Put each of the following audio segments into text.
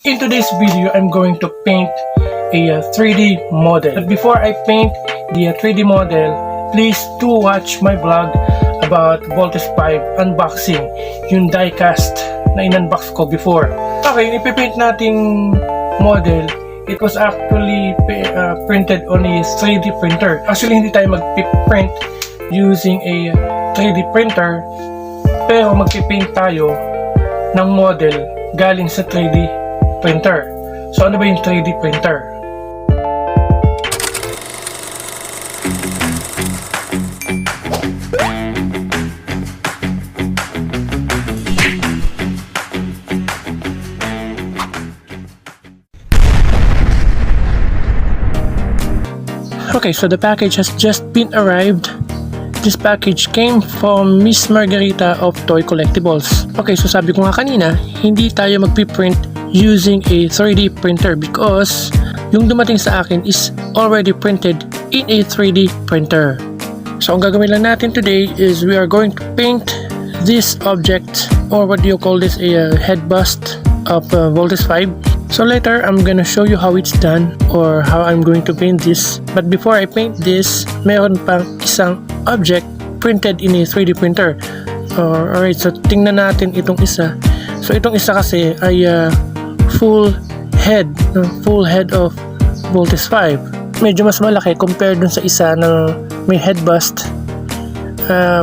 In today's video, I'm going to paint a 3D model. But before I paint the 3D model, please do watch my vlog about Voltes 5 unboxing, yung diecast na in-unbox ko before. Okay, yung ipipaint nating model, it was actually printed on a 3D printer. Actually, hindi tayo mag-print using a 3D printer, pero magpipaint tayo ng model galing sa 3D printer. So ano ba yung 3D printer? Okay, so the package has just been arrived. This package came from Miss Margarita of Toy Collectibles. Okay, so sabi ko nga kanina, hindi tayo magpiprint using a 3D printer because yung dumating sa akin is already printed in a 3D printer. So ang gagawin lang natin today is we are going to paint this object, or what do you call this, a head bust of Voltes 5. So later I'm gonna show you how it's done or how I'm going to paint this. But before I paint this, meron pang isang object printed in a 3D printer. Alright, so tingnan natin itong isa. So itong isa kasi ay full head of Voltes 5. Medyo mas malaki compared dun sa isa na may head bust.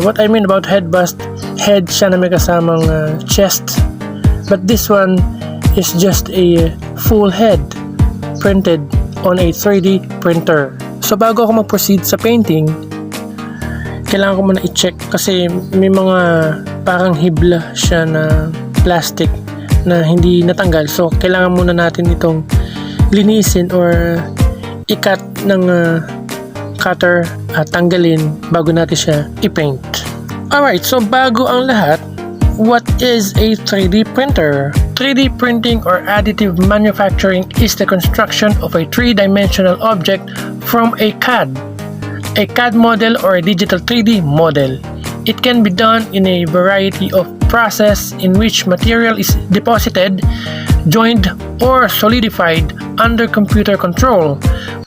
What I mean about head bust, head siya na may kasamang chest. But this one is just a full head printed on a 3D printer. So bago ako mag-proceed sa painting, kailangan ko muna i-check kasi may mga parang hibla siya na plastic na hindi natanggal. So kailangan muna natin itong linisin or i-cut ng cutter at tanggalin bago natin siya i-paint. Alright, so bago ang lahat, what is a 3D printer? 3D printing or additive manufacturing is the construction of a three-dimensional object from a CAD model or a digital 3D model. It can be done in a variety of processes in which material is deposited, joined, or solidified under computer control,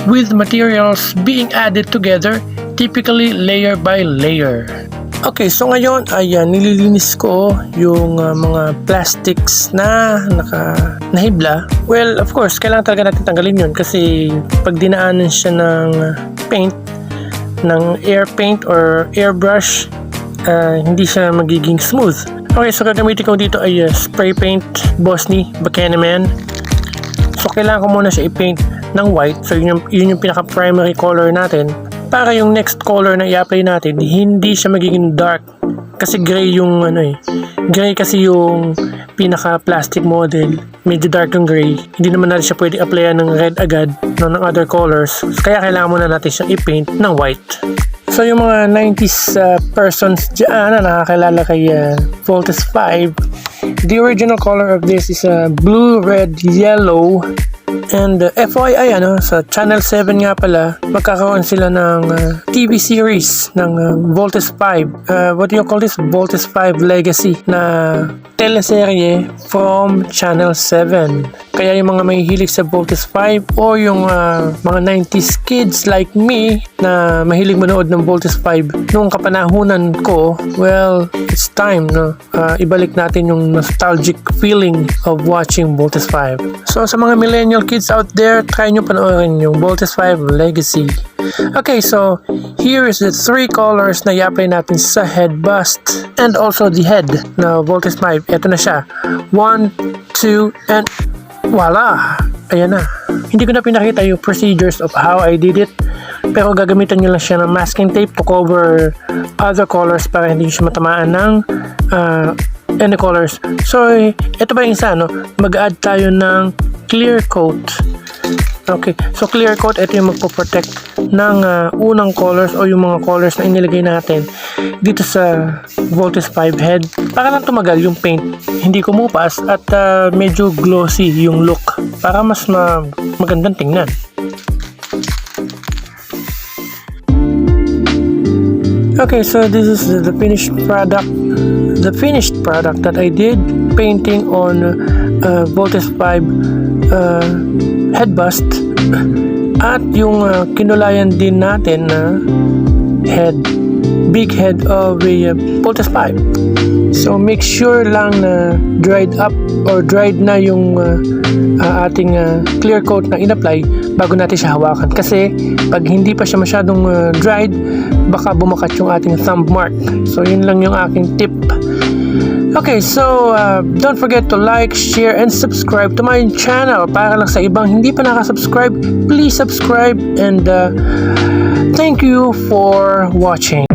with materials being added together, typically layer by layer. Okay, so ngayon ay nililinis ko yung mga plastics na nahibla. Well, of course, kailangan talaga natin tanggalin yun kasi pag dinaanan siya ng paint, ng air paint or airbrush, hindi siya magiging smooth. Okay, so gagamitin ko dito ay spray paint Bosny Buchanan. So kailangan ko muna siya i-paint ng white. So yun yung pinaka-primary color natin. Para yung next color na i-apply natin, hindi siya magiging dark. Kasi gray yung gray kasi yung pinaka-plastic model. Medyo dark yung gray. Hindi naman natin siya pwede applyan ng red agad, ng other colors. Kaya kailangan muna natin siyang i-paint ng white. So yung mga 90s persons dyan na nakakilala kay Voltes 5, the original color of this is blue, red, yellow. And FYI, sa Channel 7 nga pala, magkakaroon sila ng TV series ng Voltes 5. What do you call this? Voltes 5 Legacy na teleserye from Channel 7. Kaya yung mga may hilig sa Voltes 5 o yung mga 90s kids like me na mahilig manood ng Voltes 5 noong kapanahunan ko, well, it's time, no? Ibalik natin yung nostalgic feeling of watching Voltes 5. So sa mga millennial kids out there, try nyo panoorin yung Voltes 5 Legacy. Okay, so here is the three colors na i-apply natin sa head bust and also the head na Voltes 5. Ito na siya. 1, 2, and voila! Ayan na. Hindi ko na pinakita yung procedures of how I did it, pero gagamitan nyo lang siya ng masking tape to cover other colors para hindi siya matamaan ng any colors. So ito ba yung isa, mag-add tayo ng clear coat. Okay, so clear coat, ito yung magpo-protect ng unang colors o yung mga colors na inilagay natin dito sa Voltes 5 head para lang tumagal yung paint, hindi kumupas at medyo glossy yung look para mas magandang tingnan. Okay, so this is the finished product. The finished product that I did painting on Voltes 5 head bust at yung kinulayan din natin na big head of a poultice pipe. So make sure lang na dried up or dried na yung ating clear coat na in-apply bago natin siya hawakan, kasi pag hindi pa siya masyadong dried, baka bumakat yung ating thumb mark. So yun lang yung aking tip. Okay, so don't forget to like, share, and subscribe to my channel. Para lang sa ibang hindi pa nakasubscribe, please subscribe, and thank you for watching.